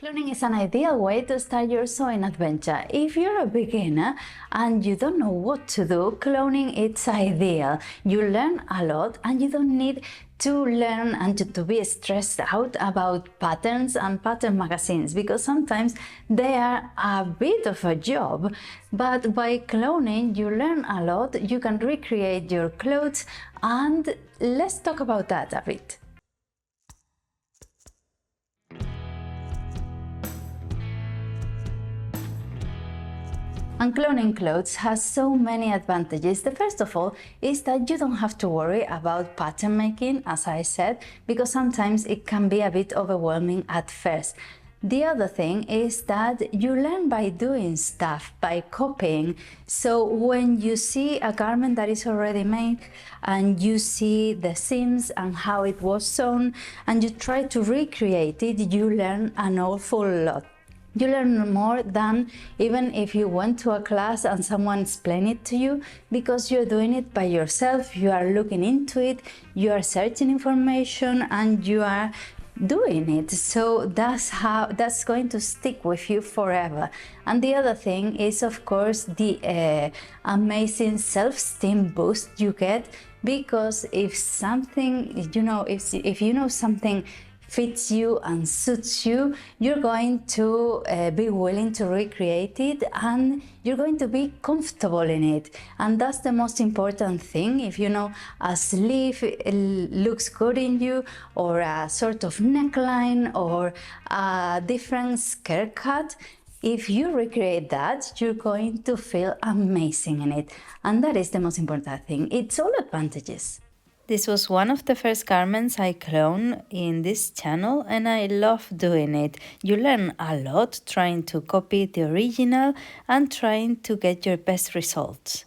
Cloning is an ideal way to start your sewing adventure. If you're a beginner and you don't know what to do, cloning is ideal. You learn a lot and you don't need to learn and to be stressed out about patterns and pattern magazines, because sometimes they are a bit of a job. But by cloning you learn a lot, you can recreate your clothes, and let's talk about that a bit. And cloning clothes has so many advantages. The first of all is that you don't have to worry about pattern making, as I said, because sometimes it can be a bit overwhelming at first. The other thing is that you learn by doing stuff, by copying. So when you see a garment that is already made and you see the seams and how it was sewn and you try to recreate it, you learn an awful lot. You learn more than even if you went to a class and someone explained it to you, because you're doing it by yourself, you are looking into it, you are searching information and you are doing it. So that's going to stick with you forever. And the other thing is, of course, the amazing self-esteem boost you get, because if something, if you know something fits you and suits you, you're going to be willing to recreate it and you're going to be comfortable in it. And that's the most important thing. If you know a sleeve looks good in you, or a sort of neckline, or a different skirt cut, if you recreate that, you're going to feel amazing in it. And that is the most important thing. It's all advantages. This was one of the first garments I cloned in this channel, and I love doing it. You learn a lot trying to copy the original and trying to get your best results.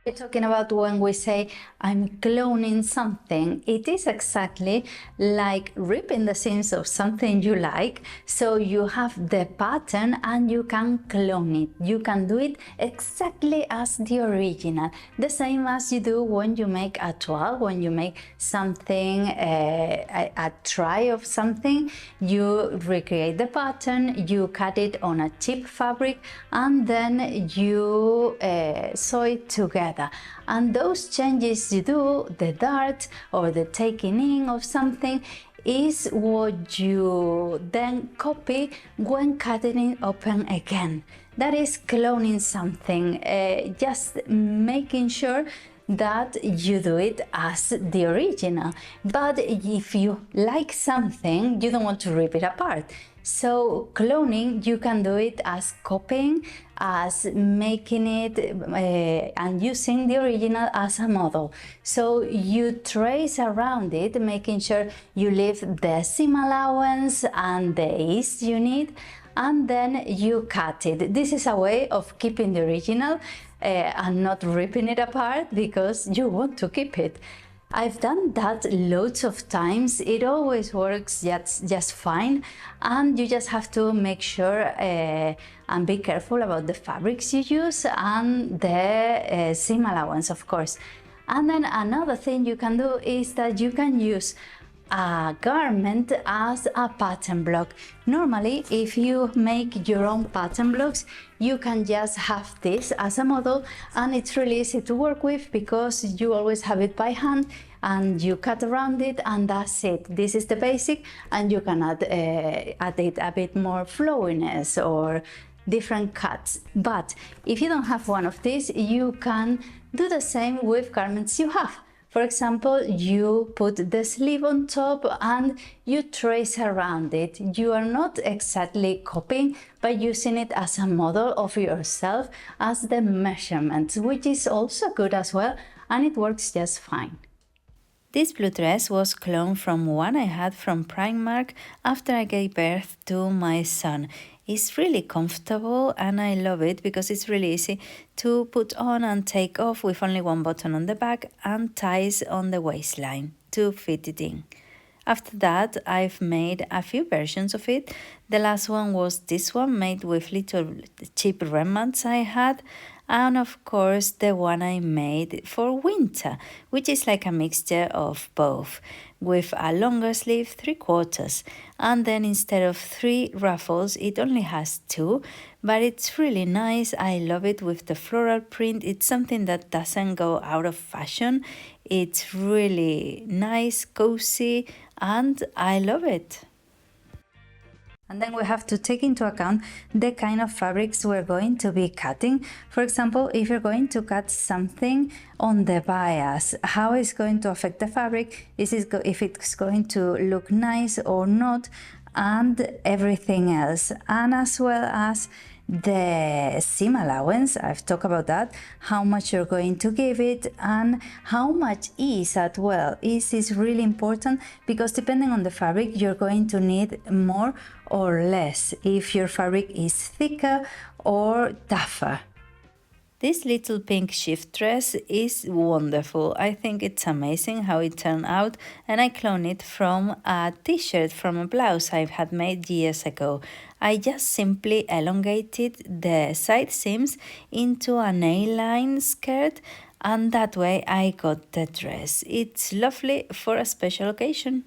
We're talking about when we say I'm cloning something, it is exactly like ripping the seams of something you like. So you have the pattern and you can clone it. You can do it exactly as the original. The same as you do when you make a toile, when you make something, a try of something, you recreate the pattern, you cut it on a cheap fabric, and then you sew it together. And those changes you do, the dart or the taking in of something, is what you then copy when cutting it open again. That is cloning something, just making sure that you do it as the original. But if you like something, you don't want to rip it apart. So cloning, you can do it as copying, as making it and using the original as a model. So you trace around it, making sure you leave the seam allowance and the ease you need, and then you cut it. This is a way of keeping the original and not ripping it apart, because you want to keep it. I've done that loads of times. It always works just fine, and you just have to make sure and be careful about the fabrics you use and the seam allowance, of course. And then another thing you can do is that you can use a garment as a pattern block. Normally, if you make your own pattern blocks, you can just have this as a model, and it's really easy to work with because you always have it by hand and you cut around it, and that's it. This is the basic, and you can add it a bit more flowiness or different cuts. But if you don't have one of these, you can do the same with garments you have. For example, you put the sleeve on top and you trace around it. You are not exactly copying, but using it as a model of yourself as the measurements, which is also good as well, and it works just fine. This blue dress was cloned from one I had from Primark after I gave birth to my son. It's really comfortable and I love it because it's really easy to put on and take off with only one button on the back and ties on the waistline to fit it in. After that, I've made a few versions of it. The last one was this one, made with little cheap remnants I had, and of course the one I made for winter, which is like a mixture of both, with a longer sleeve 3/4, and then instead of 3 ruffles it only has 2, but it's really nice. I love it with the floral print. It's something that doesn't go out of fashion. It's really nice, cozy, and I love it. And then we have to take into account the kind of fabrics we're going to be cutting. For example, if you're going to cut something on the bias, how it's going to affect the fabric, if it's going to look nice or not, and everything else. And as well as the seam allowance, I've talked about that, how much you're going to give it, and how much ease as well. Ease is really important because depending on the fabric you're going to need more or less if your fabric is thicker or tougher. This little pink shift dress is wonderful. I think it's amazing how it turned out, and I cloned it from a t-shirt from a blouse I had made years ago. I just simply elongated the side seams into an A-line skirt, and that way I got the dress. It's lovely for a special occasion.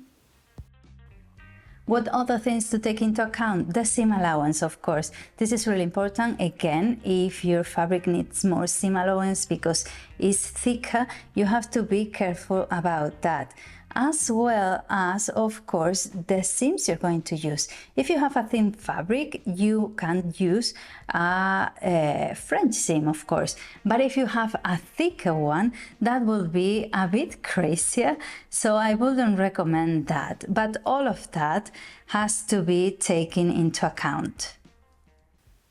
What other things to take into account? The seam allowance, of course. This is really important. Again, if your fabric needs more seam allowance because it's thicker, you have to be careful about that. As well as, of course, the seams you're going to use. If you have a thin fabric, you can use a French seam, of course. But if you have a thicker one, that will be a bit crazier, so I wouldn't recommend that. But all of that has to be taken into account.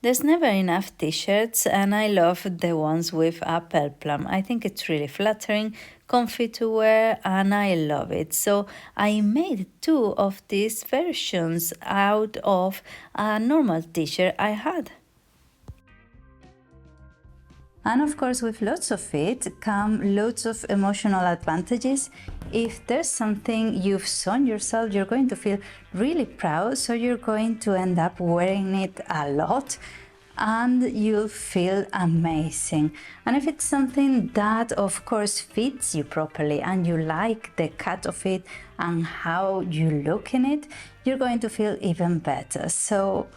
There's never enough t-shirts, and I love the ones with a peplum. I think it's really flattering, comfy to wear, and I love it. So I made 2 of these versions out of a normal t-shirt I had. And of course, with lots of it come loads of emotional advantages. If there's something you've sewn yourself, you're going to feel really proud, so you're going to end up wearing it a lot and you'll feel amazing. And if it's something that of course fits you properly and you like the cut of it and how you look in it, you're going to feel even better. So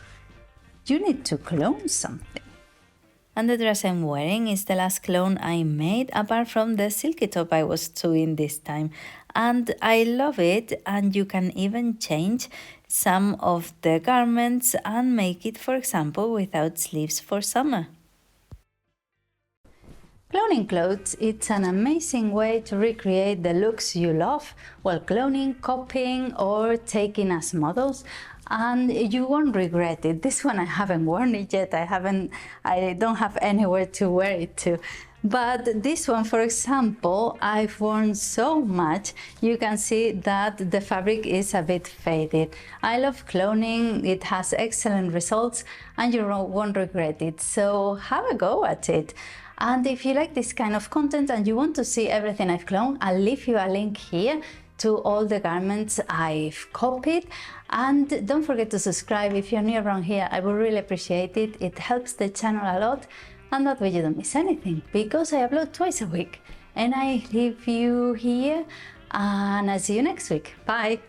you need to clone something. And the dress I'm wearing is the last clone I made, apart from the silky top I was doing this time. And I love it, and you can even change some of the garments and make it, for example, without sleeves for summer. Cloning clothes, it's an amazing way to recreate the looks you love while cloning, copying, or taking as models, and you won't regret it. This one I haven't worn it yet. I don't have anywhere to wear it to. But this one, for example, I've worn so much, you can see that the fabric is a bit faded. I love cloning, it has excellent results, and you won't regret it. So have a go at it. And if you like this kind of content and you want to see everything I've cloned, I'll leave you a link here to all the garments I've copied. And don't forget to subscribe if you're new around here. I would really appreciate it. It helps the channel a lot, and that way you don't miss anything, because I upload twice a week. And I leave you here, and I'll see you next week. Bye!